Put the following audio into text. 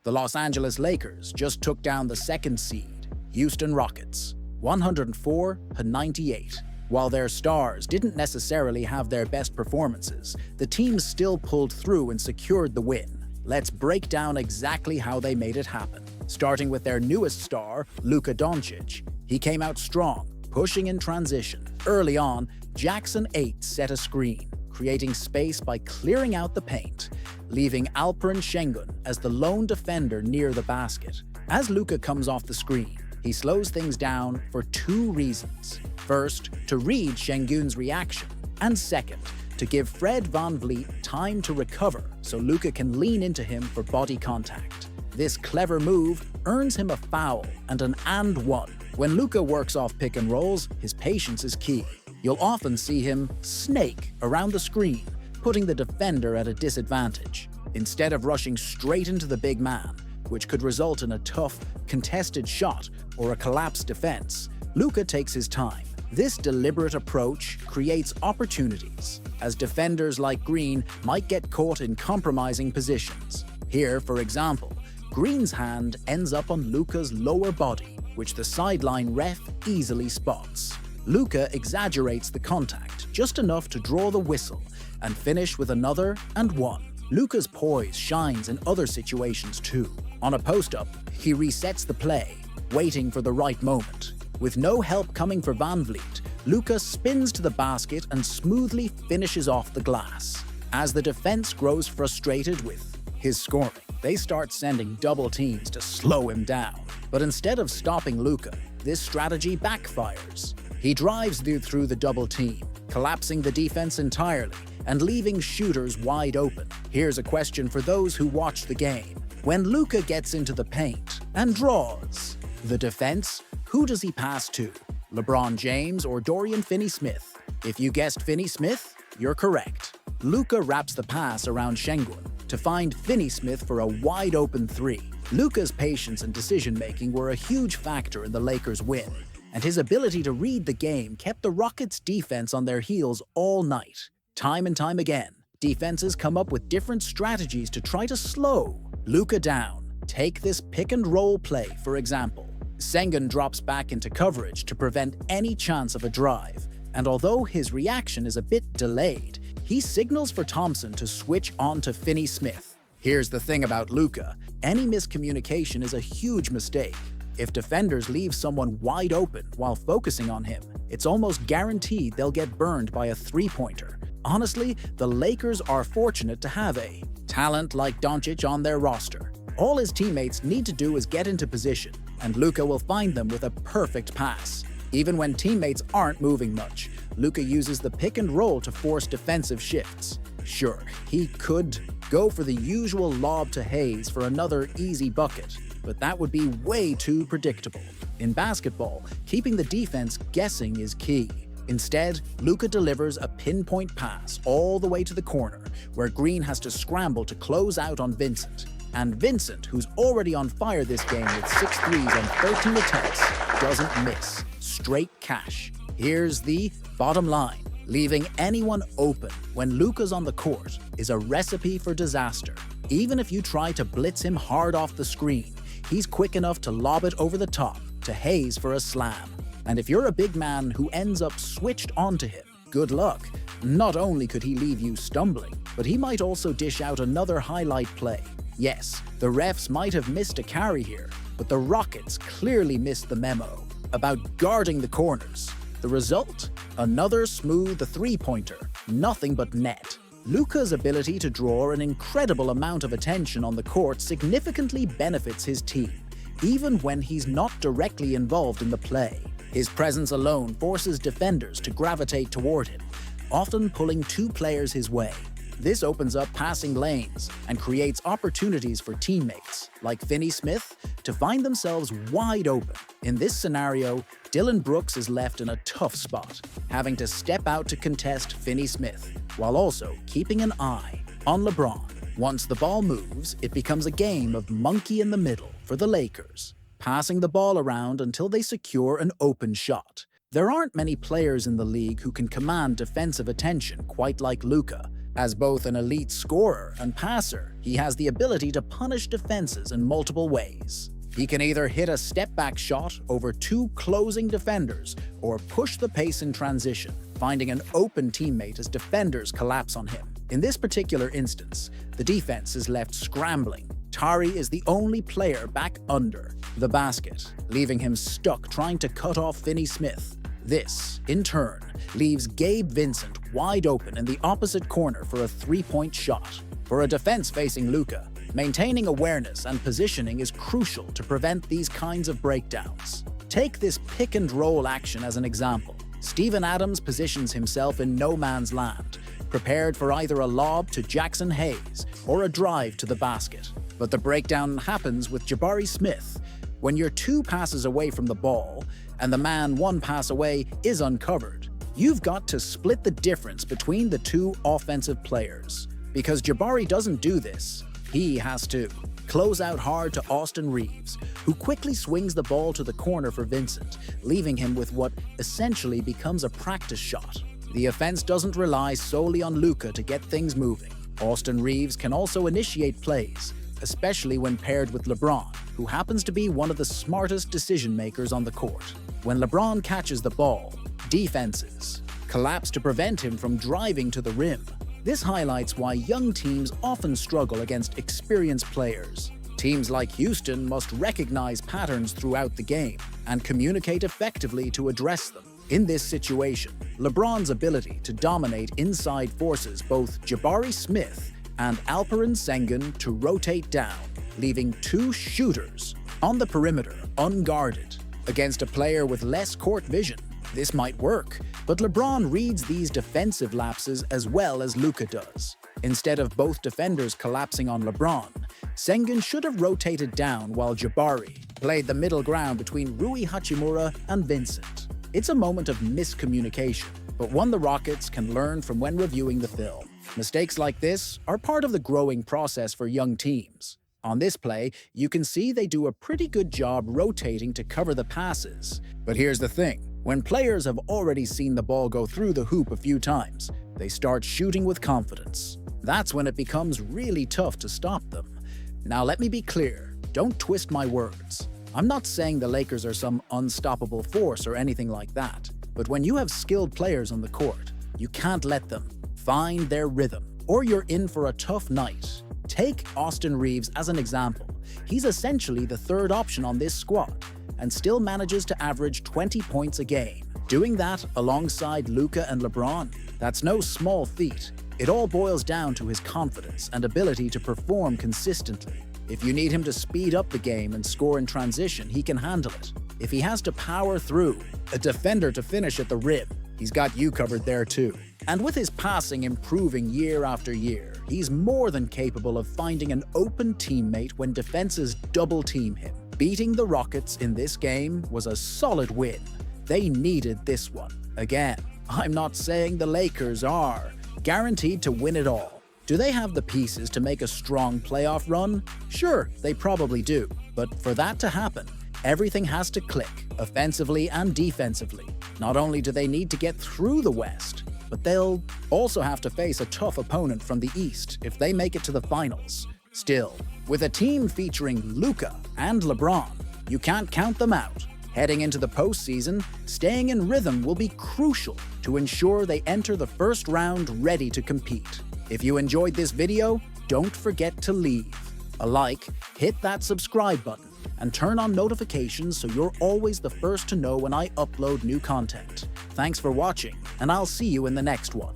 The Los Angeles Lakers just took down the second seed, Houston Rockets, 104-98. While their stars didn't necessarily have their best performances, the team still pulled through and secured the win. Let's break down exactly how they made it happen. Starting with their newest star, Luka Doncic. He came out strong, pushing in transition. Early on, Jackson 8 set a screen, creating space by clearing out the paint, leaving Alperen Şengün as the lone defender near the basket. As Luka comes off the screen, he slows things down for two reasons. First, to read Şengün's reaction, and second, to give Fred VanVleet time to recover so Luka can lean into him for body contact. This clever move earns him a foul and an and one. When Luka works off pick and rolls, his patience is key. You'll often see him snake around the screen, putting the defender at a disadvantage. Instead of rushing straight into the big man, which could result in a tough, contested shot or a collapsed defense, Luka takes his time. This deliberate approach creates opportunities, as defenders like Green might get caught in compromising positions. Here, for example, Green's hand ends up on Luka's lower body, which the sideline ref easily spots. Luka exaggerates the contact just enough to draw the whistle and finish with another and one. Luka's poise shines in other situations too. On a post-up, he resets the play, waiting for the right moment. With no help coming for VanVleet, Luka spins to the basket and smoothly finishes off the glass. As the defense grows frustrated with his scoring, they start sending double teams to slow him down. But instead of stopping Luka, this strategy backfires. He drives through the double team, collapsing the defense entirely and leaving shooters wide open. Here's a question for those who watch the game. When Luka gets into the paint and draws the defense, who does he pass to? LeBron James or Dorian Finney-Smith? If you guessed Finney-Smith, you're correct. Luka wraps the pass around Şengün to find Finney-Smith for a wide-open three. Luka's patience and decision-making were a huge factor in the Lakers' win, and his ability to read the game kept the Rockets' defense on their heels all night. Time and time again, defenses come up with different strategies to try to slow Luka down. Take this pick-and-roll play, for example. Şengün drops back into coverage to prevent any chance of a drive, and although his reaction is a bit delayed, he signals for Thompson to switch on to Finney-Smith. Here's the thing about Luka: any miscommunication is a huge mistake. If defenders leave someone wide open while focusing on him, it's almost guaranteed they'll get burned by a three-pointer. Honestly, the Lakers are fortunate to have a talent like Doncic on their roster. All his teammates need to do is get into position, and Luka will find them with a perfect pass. Even when teammates aren't moving much, Luka uses the pick and roll to force defensive shifts. Sure, he could go for the usual lob to Hayes for another easy bucket, but that would be way too predictable. In basketball, keeping the defense guessing is key. Instead, Luka delivers a pinpoint pass all the way to the corner, where Green has to scramble to close out on Vincent. And Vincent, who's already on fire this game with 6 threes on 13 attempts, doesn't miss. Straight cash. Here's the bottom line: leaving anyone open when Luka's on the court is a recipe for disaster. Even if you try to blitz him hard off the screen, he's quick enough to lob it over the top to Hayes for a slam. And if you're a big man who ends up switched onto him, good luck. Not only could he leave you stumbling, but he might also dish out another highlight play. Yes, the refs might have missed a carry here, but the Rockets clearly missed the memo about guarding the corners. The result? Another smooth three-pointer, nothing but net. Luka's ability to draw an incredible amount of attention on the court significantly benefits his team, even when he's not directly involved in the play. His presence alone forces defenders to gravitate toward him, often pulling two players his way. This opens up passing lanes and creates opportunities for teammates, like Finney-Smith, to find themselves wide open. In this scenario, Dillon Brooks is left in a tough spot, having to step out to contest Finney-Smith, while also keeping an eye on LeBron. Once the ball moves, it becomes a game of monkey in the middle for the Lakers, passing the ball around until they secure an open shot. There aren't many players in the league who can command defensive attention quite like Luka, As both an elite scorer and passer, he has the ability to punish defenses in multiple ways. He can either hit a step-back shot over two closing defenders or push the pace in transition, finding an open teammate as defenders collapse on him. In this particular instance, the defense is left scrambling. Tari is the only player back under the basket, leaving him stuck trying to cut off Finney Smith. This, in turn, leaves Gabe Vincent wide open in the opposite corner for a three-point shot. For a defense facing Luka, maintaining awareness and positioning is crucial to prevent these kinds of breakdowns. Take this pick-and-roll action as an example. Steven Adams positions himself in no man's land, prepared for either a lob to Jackson Hayes or a drive to the basket. But the breakdown happens with Jabari Smith. When you're 2 passes away from the ball, and the man 1 pass away is uncovered, you've got to split the difference between the 2 offensive players. Because Jabari doesn't do this, he has to close out hard to Austin Reeves, who quickly swings the ball to the corner for Vincent, leaving him with what essentially becomes a practice shot. The offense doesn't rely solely on Luka to get things moving. Austin Reeves can also initiate plays, especially when paired with LeBron, who happens to be one of the smartest decision-makers on the court. When LeBron catches the ball, defenses collapse to prevent him from driving to the rim. This highlights why young teams often struggle against experienced players. Teams like Houston must recognize patterns throughout the game and communicate effectively to address them. In this situation, LeBron's ability to dominate inside forces both Jabari Smith and Alperen Sengun to rotate down, leaving 2 shooters on the perimeter unguarded. Against a player with less court vision, this might work, but LeBron reads these defensive lapses as well as Luka does. Instead of both defenders collapsing on LeBron, Sengun should have rotated down while Jabari played the middle ground between Rui Hachimura and Vincent. It's a moment of miscommunication, but one the Rockets can learn from when reviewing the film. Mistakes like this are part of the growing process for young teams. On this play, you can see they do a pretty good job rotating to cover the passes. But here's the thing, when players have already seen the ball go through the hoop a few times, they start shooting with confidence. That's when it becomes really tough to stop them. Now let me be clear, don't twist my words. I'm not saying the Lakers are some unstoppable force or anything like that, but when you have skilled players on the court, you can't let them find their rhythm, or you're in for a tough night. Take Austin Reeves as an example. He's essentially the 3rd option on this squad, and still manages to average 20 points a game. Doing that alongside Luka and LeBron, that's no small feat. It all boils down to his confidence and ability to perform consistently. If you need him to speed up the game and score in transition, he can handle it. If he has to power through a defender to finish at the rim, he's got you covered there too. And with his passing improving year after year, he's more than capable of finding an open teammate when defenses double-team him. Beating the Rockets in this game was a solid win. They needed this one. Again, I'm not saying the Lakers are guaranteed to win it all. Do they have the pieces to make a strong playoff run? Sure, they probably do. But for that to happen, everything has to click, offensively and defensively. Not only do they need to get through the West, but they'll also have to face a tough opponent from the East if they make it to the finals. Still, with a team featuring Luka and LeBron, you can't count them out. Heading into the postseason, staying in rhythm will be crucial to ensure they enter the first round ready to compete. If you enjoyed this video, don't forget to leave a like, hit that subscribe button, and turn on notifications so you're always the first to know when I upload new content. Thanks for watching, and I'll see you in the next one.